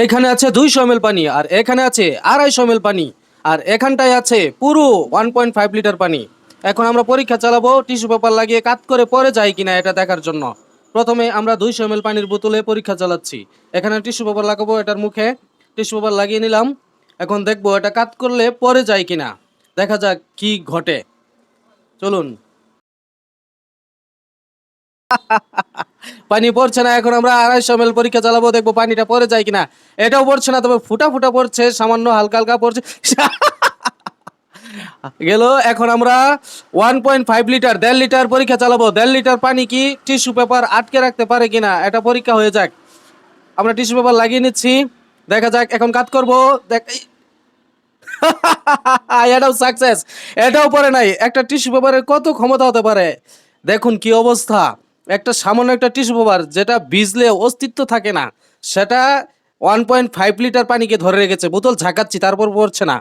এখানে আছে 200 ml পানি, আর এখানে আছে 250 ml পানি, আর এখানটায় আছে পুরো 1.5 লিটার পানি। এখন আমরা পরীক্ষা চালাবো টিস্যু পেপার লাগিয়ে কাত করে পরে যায় কিনা এটা দেখার জন্য। প্রথমে আমরা 200 ml পানির বোতলে পরীক্ষা চালাচ্ছি। এখানে টিস্যু পেপার লাগাবো এটার মুখে, টিস্যু পেপার লাগিয়ে নিলাম। এখন দেখবো এটা কাত করলে পরে যায় কিনা, দেখা যাক কি ঘটে। চলুন। পানি পড়ছে না। এখন আমরা 250 ml পরীক্ষা চালাবো, দেখবো পানিটা পরে যায় কিনা। এটাও পড়ছে না, তবে ফুটা ফুটা পড়ছে, সামান্য হালকা হালকা পড়ছে। গেল। এখন আমরা 1.5 লিটার 1.5 লিটার পরীক্ষা চালাবো। 1.5 লিটার পানি কি টিস্যু পেপার আটকে রাখতে পারে কিনা এটা পরীক্ষা হয়ে যাক। আমরা টিস্যু পেপার লাগিয়ে নিচ্ছি, দেখা যাক। এখন কাট করবো, দেখ। এটাও সাকসেস, এটাও পরে নাই। একটা টিস্যু পেপারের কত ক্ষমতা হতে পারে দেখুন কি অবস্থা। একটা সামান্য একটা টিস্যু পেপার যেটা ভিজলে অস্তিত্ব থাকে না, সেটা 1.5 লিটার পানিকে ধরে রেখেছে। বোতল ঝাঁকাচ্ছি তারপর পড়ছে না।